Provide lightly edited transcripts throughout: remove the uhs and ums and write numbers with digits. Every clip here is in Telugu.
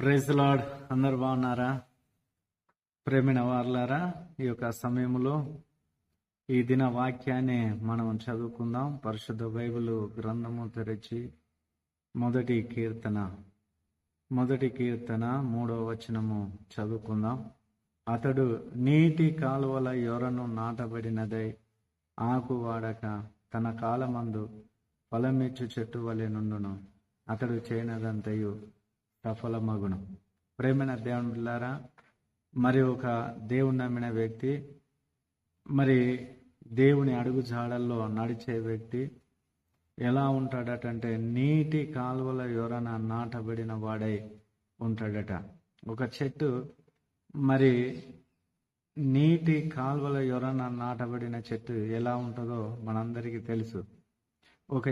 Praise lord. అందరు బాగున్నారా? ప్రేమిన వారలారా, ఈ యొక్క సమయంలో ఈ దిన వాక్యాన్ని మనం చదువుకుందాం. పరిశుద్ధ బైబిల్ గ్రంథము తెరిచి మొదటి కీర్తన 3వ వచనము చదువుకుందాం. అతడు నీటి కాలువల యొరను నాటబడినదై ఆకు వాడక తన కాలమందు ఫలమిచ్చు చెట్టు వలె నుండును. అతడు చేయనదంతయు సఫలమగును. ప్రేమైన దేవుని బిడ్డలారా, మరి ఒక దేవుని నమ్మిన వ్యక్తి, మరి దేవుని అడుగు జాడల్లో నడిచే వ్యక్తి ఎలా ఉంటాడటంటే నీటి కాలువల యొరన నాటబడిన వాడై ఉంటాడట. ఒక చెట్టు మరి నీటి కాలువల యొరన నాటబడిన చెట్టు ఎలా ఉంటుందో మనందరికీ తెలుసు. ఒక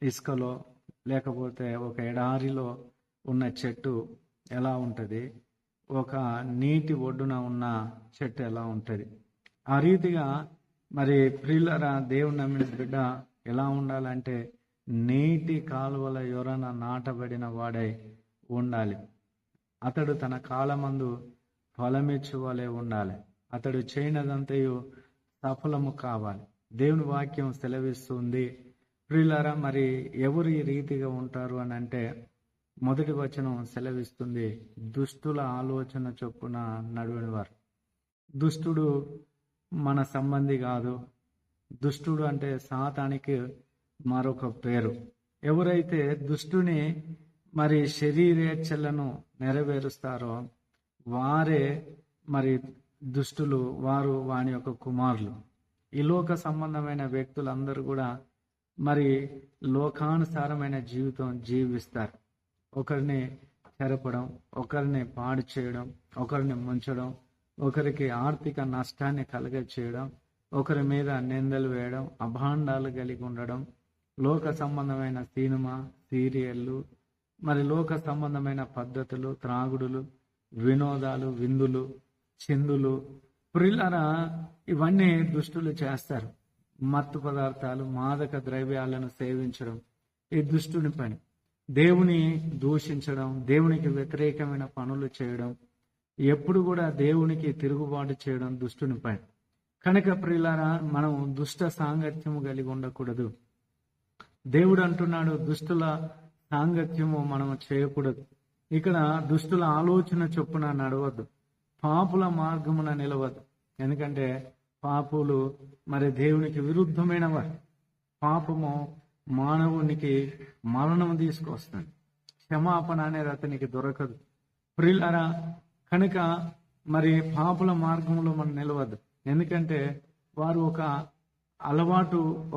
ఇసుకలో లేకపోతే ఒక ఎడారిలో ఉన్న చెట్టు ఎలా ఉంటుంది, ఒక నీటి ఒడ్డున ఉన్న చెట్టు ఎలా ఉంటుంది. ఆ రీతిగా మరి ప్రియులరా, దేవుని నమ్మిన బిడ్డ ఎలా ఉండాలంటే నీటి కాలువల యొరన నాటబడిన వాడై ఉండాలి. అతడు తన కాలమందు ఫలమిచ్చు వలె ఉండాలి. అతడు చేయనదంతయు సఫలము కావాలి. దేవుని వాక్యం సెలవిస్తుంది. ప్రియులరా, మరి ఎవరు ఈ రీతిగా ఉంటారు అని అంటే మొదటి వచనం సెలవిస్తుంది, దుష్టుల ఆలోచన చొప్పున నడువనివారు. దుష్టుడు మన సంబంధి కాదు. దుష్టుడు అంటే సాతానికి మరొక పేరు. ఎవరైతే దుష్టుని మరి శరీరేచ్ఛలను నెరవేరుస్తారో వారే మరి దుష్టులు, వారు వాని యొక్క కుమారులు. ఈ లోక సంబంధమైన వ్యక్తులందరూ కూడా మరి లోకానుసారమైన జీవితం జీవిస్తారు. ఒకరిని చెరపడం, ఒకరిని పాడు చేయడం, ఒకరిని ముంచడం, ఒకరికి ఆర్థిక నష్టాన్ని కలుగ చేయడం, ఒకరి మీద నిందలు వేయడం, అభాండాలు కలిగి ఉండడం, లోక సంబంధమైన సినిమా సీరియళ్ళు, మరి లోక సంబంధమైన పద్ధతులు, త్రాగుడులు, వినోదాలు, విందులు, చిందులు, ప్రియులారా, ఇవన్నీ దుష్టులు చేస్తారు. మత్తు పదార్థాలు, మాదక ద్రవ్యాలను సేవించడం ఈ దుష్టుని పని. దేవుని దూషించడం, దేవునికి వ్యతిరేకమైన పనులు చేయడం, ఎప్పుడు కూడా దేవునికి తిరుగుబాటు చేయడం దుష్టుని పని. కనుక ప్రియులారా, మనం దుష్ట సాంగత్యము కలిగి ఉండకూడదు. దేవుడు అంటున్నాడు, దుష్టుల సాంగత్యము మనం చేయకూడదు. ఇక్కడ దుష్టుల ఆలోచన చొప్పున నడవద్దు, పాపుల మార్గమున నిలవద్దు. ఎందుకంటే పాపులు మరి దేవునికి విరుద్ధమైన వారు. పాపము మానవునికి మరణం తీసుకొస్తుంది. క్షమాపణ అనేది అతనికి దొరకదు. ప్రియులారా, కనుక మరి పాపుల మార్గంలో మనం నిలవద్దు. ఎందుకంటే వారు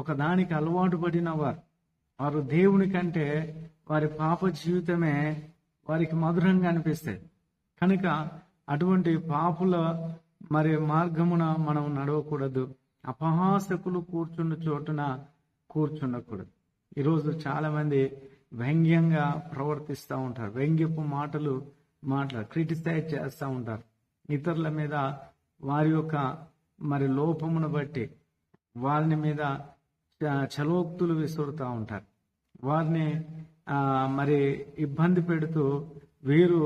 ఒక దానికి అలవాటు పడిన వారు దేవుని కంటే వారి పాప జీవితమే వారికి మధురంగా అనిపిస్తుంది. కనుక అటువంటి పాపుల మరి మార్గమున మనం నడవకూడదు. అపహాసకులు కూర్చున్న చోటున కూర్చుండకూడదు. ఈరోజు చాలా మంది వ్యంగ్యంగా ప్రవర్తిస్తూ ఉంటారు. వ్యంగ్యపు మాటలు క్రిటిసైజ్ చేస్తూ ఉంటారు. ఇతరుల మీద వారి యొక్క మరి లోపమును బట్టి వారిని మీద చలోక్తులు విసురుతూ ఉంటారు. వారిని మరి ఇబ్బంది పెడుతూ వీరు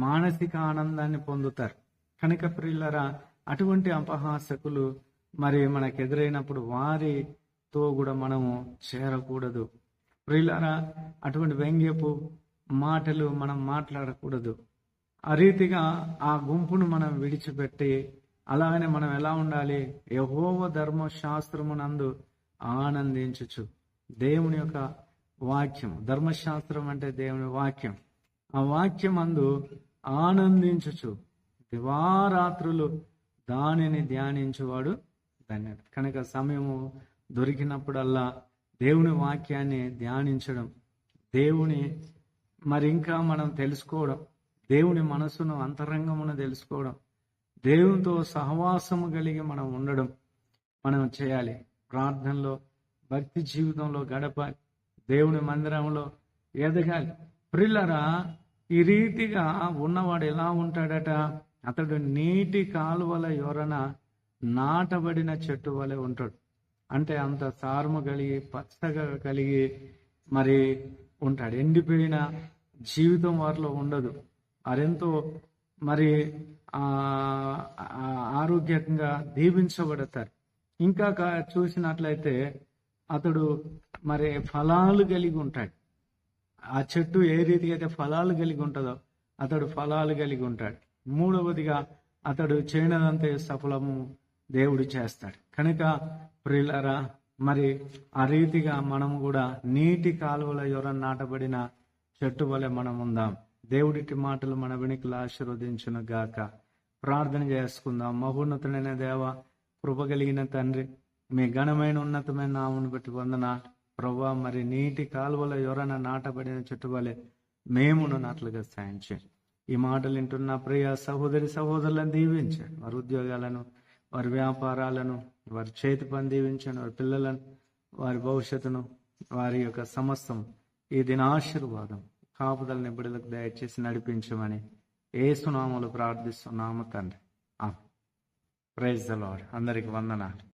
మానసిక ఆనందాన్ని పొందుతారు. కనుక ప్రియులరా, అటువంటి అపహాసకులు మరి మనకు ఎదురైనప్పుడు వారితో కూడా మనము చేరకూడదు. ప్రియులరా, అటువంటి వ్యంగ్యపు మాటలు మనం మాట్లాడకూడదు. ఆ రీతిగా ఆ గుంపును మనం విడిచిపెట్టి అలాగనే మనం ఎలా ఉండాలి? యెహోవా ధర్మశాస్త్రమునందు ఆనందించుచు. దేవుని యొక్క వాక్యం, ధర్మశాస్త్రం అంటే దేవుని వాక్యం. ఆ వాక్యం అందు ఆనందించుచు దివారాత్రులు దానిని ధ్యానించువాడు ధన్యుడు. కనుక సమయము దొరికినప్పుడల్లా దేవుని వాక్యాన్ని ధ్యానించడం, దేవుని మరి ఇంకా మనం తెలుసుకోవడం, దేవుని మనసును అంతరంగమును తెలుసుకోవడం, దేవునితో సహవాసము కలిగి మనం ఉండడం మనం చేయాలి. ప్రార్థనలో, భక్తి జీవితంలో గడపాలి. దేవుని మందిరంలో ఎదగాలి. ప్రియులారా, ఈ రీతిగా ఉన్నవాడు ఎలా ఉంటాడట? అతడు నీటి కాలువల యొరన నాటబడిన చెట్టు వలె ఉంటాడు. అంటే అంత సారము కలిగి పచ్చగా కలిగి మరి ఉంటాడు. ఎండిపోయిన జీవితం వారిలో ఉండదు. వారెంతో మరి ఆరోగ్యంగా దీవించబడతారు. ఇంకా చూసినట్లయితే అతడు మరి ఫలాలు కలిగి ఉంటాడు. ఆ చెట్టు ఏ రీతిగా అయితే ఫలాలు కలిగి ఉంటుందో అతడు ఫలాలు కలిగి ఉంటాడు. మూడవదిగా అతడు చేయనదంతే సఫలము దేవుడు చేస్తాడు. కనుక ప్రియులారా, మరి ఆ రీతిగా మనము కూడా నీటి కాలువల ఎవరన్నా నాటబడిన చెట్టు వలె మనం ఉందాం. దేవుడిటి మాటలు మన వెనుకలు ఆశీర్వదించును గాక. ప్రార్థన చేసుకుందాం. మహోన్నతుడైన దేవ, కృప కలిగిన తండ్రి, మీ ఘనమైన ఉన్నతమైన నామమును బట్టి వందనాలు ప్రభువా. మరి నీటి కాలువలో ఎవరైనా నాటబడిన చెట్టు వలె మేమున్నట్లుగా సాయం చేయండి. ఈ మాటలు వింటున్న ప్రియ సహోదరి సహోదరులను దీవించండి. వారి ఉద్యోగాలను, వారి వ్యాపారాలను, వారి చేతి పని దీవించండి. వారి పిల్లలను, వారి భవిష్యత్తును, వారి యొక్క సమస్తం ఈ దిన ఆశీర్వాదం కాపుదలని బిడ్డలకు దయచేసి నడిపించమని యేసు నామములో ప్రార్థిస్తున్నాము తండ్రి. Praise the lord. అందరికి వందనాలు.